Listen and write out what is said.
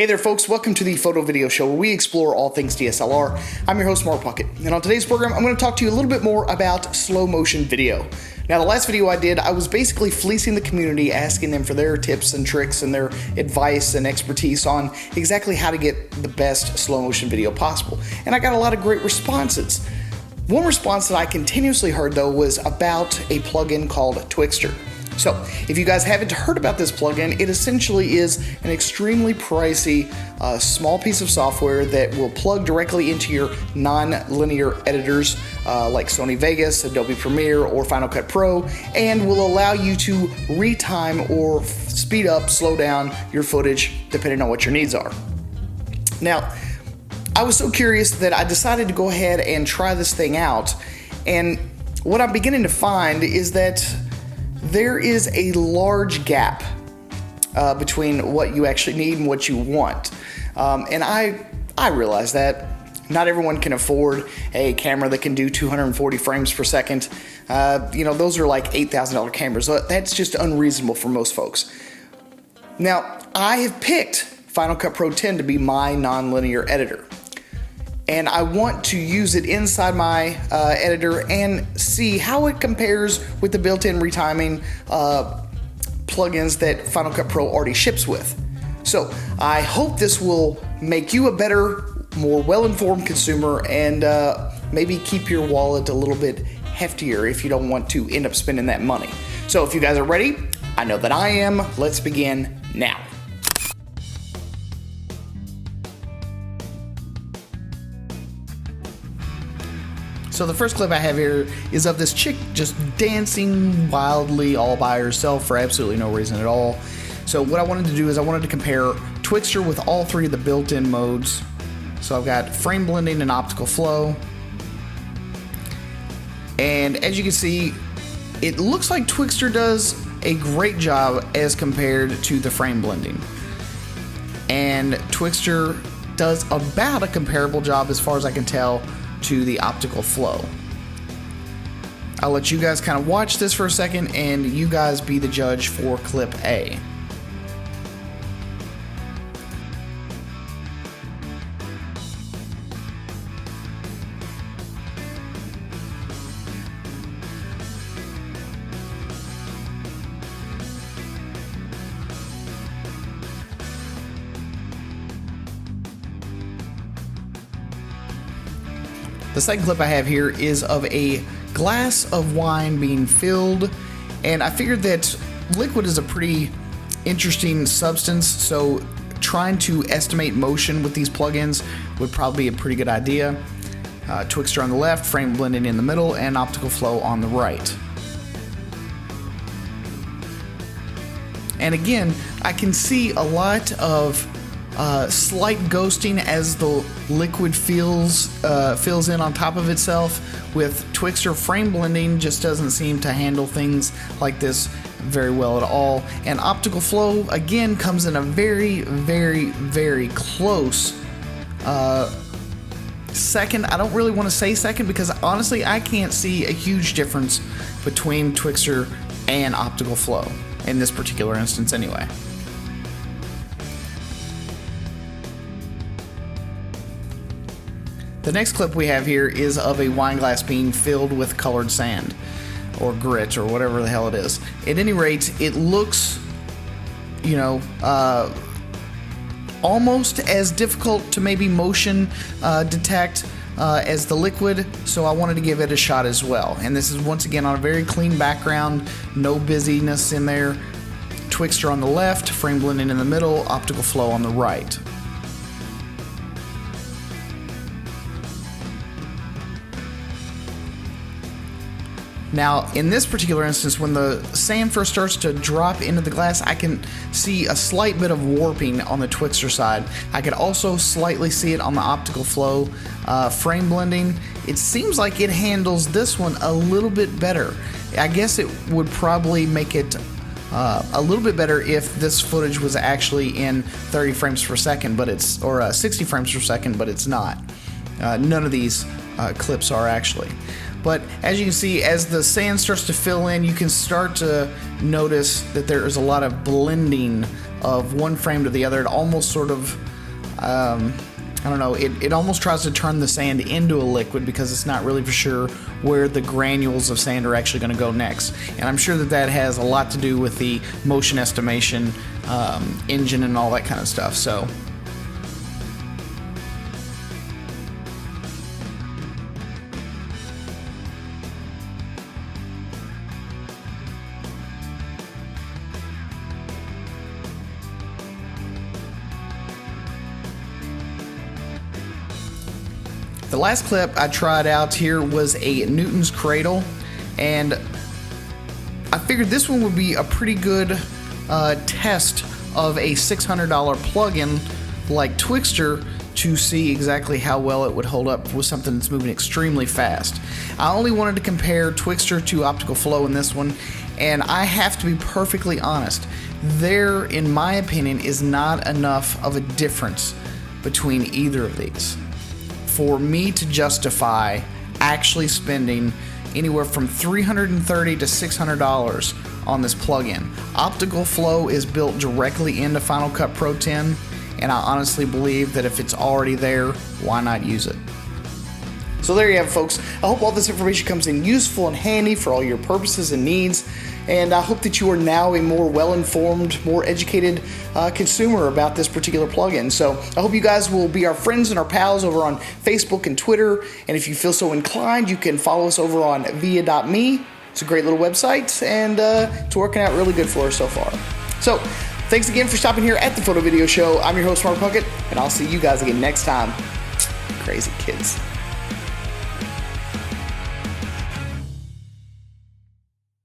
Hey there folks, welcome to the Photo Video Show where we explore all things DSLR. I'm your host Mark Puckett, and on today's program I'm going to talk to you a little bit more about slow motion video. Now the last video I did, I was basically fleecing the community, asking them for their tips and tricks and their advice and expertise on exactly how to get the best slow motion video possible. And I got a lot of great responses. One response that I continuously heard though was about a plugin called Twixtor. So, if you guys haven't heard about this plugin, it essentially is an extremely pricey, small piece of software that will plug directly into your non-linear editors like Sony Vegas, Adobe Premiere, or Final Cut Pro, and will allow you to retime or speed up, slow down your footage depending on what your needs are. Now, I was so curious that I decided to go ahead and try this thing out, and what I'm beginning to find is that there is a large gap between what you actually need and what you want. And I realize that not everyone can afford a camera that can do 240 frames per second. Those are like $8,000 cameras. So that's just unreasonable for most folks. Now, I have picked Final Cut Pro 10 to be my non-linear editor. And I want to use it inside my editor and see how it compares with the built-in retiming plugins that Final Cut Pro already ships with. So I hope this will make you a better, more well-informed consumer and maybe keep your wallet a little bit heftier if you don't want to end up spending that money. So if you guys are ready, I know that I am. Let's begin now. So the first clip I have here is of this chick just dancing wildly all by herself for absolutely no reason at all. So what I wanted to do is I wanted to compare Twixtor with all three of the built-in modes. So I've got frame blending and optical flow. And as you can see, it looks like Twixtor does a great job as compared to the frame blending. And Twixtor does about a comparable job as far as I can tell to the optical flow. I'll let you guys kind of watch this for a second and you guys be the judge for clip A. The second clip I have here is of a glass of wine being filled, and I figured that liquid is a pretty interesting substance, so trying to estimate motion with these plugins would probably be a pretty good idea. Twixtor on the left, frame blending in the middle, and optical flow on the right. And again, I can see a lot of slight ghosting as the liquid fills in on top of itself. With Twixtor, frame blending just doesn't seem to handle things like this very well at all. And optical flow again comes in a very, very, very close second. I don't really want to say second because honestly I can't see a huge difference between Twixtor and optical flow in this particular instance anyway. The next clip we have here is of a wine glass being filled with colored sand or grit or whatever the hell it is. At any rate, it looks, almost as difficult to maybe motion detect as the liquid, so I wanted to give it a shot as well. And this is once again on a very clean background, no busyness in there. Twixtor on the left, frame blending in the middle, optical flow on the right. Now, in this particular instance, when the sand first starts to drop into the glass, I can see a slight bit of warping on the Twixtor side. I could also slightly see it on the optical flow. Frame blending, it seems like it handles this one a little bit better. I guess it would probably make it a little bit better if this footage was actually in 30 frames per second, or 60 frames per second, but it's not. None of these clips are actually. But as you can see, as the sand starts to fill in, you can start to notice that there is a lot of blending of one frame to the other, it almost sort of, I don't know, it almost tries to turn the sand into a liquid because it's not really for sure where the granules of sand are actually going to go next. And I'm sure that that has a lot to do with the motion estimation engine and all that kind of stuff. So the last clip I tried out here was a Newton's cradle, and I figured this one would be a pretty good test of a $600 plugin like Twixtor to see exactly how well it would hold up with something that's moving extremely fast. I only wanted to compare Twixtor to Optical Flow in this one, and I have to be perfectly honest, there, in my opinion, is not enough of a difference between either of these for me to justify actually spending anywhere from $330 to $600 on this plugin. Optical Flow is built directly into Final Cut Pro 10, and I honestly believe that if it's already there, why not use it? So there you have it, folks. I hope all this information comes in useful and handy for all your purposes and needs, and I hope that you are now a more well-informed, more educated consumer about this particular plugin. So I hope you guys will be our friends and our pals over on Facebook and Twitter, and if you feel so inclined, you can follow us over on via.me. It's a great little website, and it's working out really good for us so far. So thanks again for stopping here at the Photo Video Show. I'm your host, Mark Puckett, and I'll see you guys again next time. Crazy kids.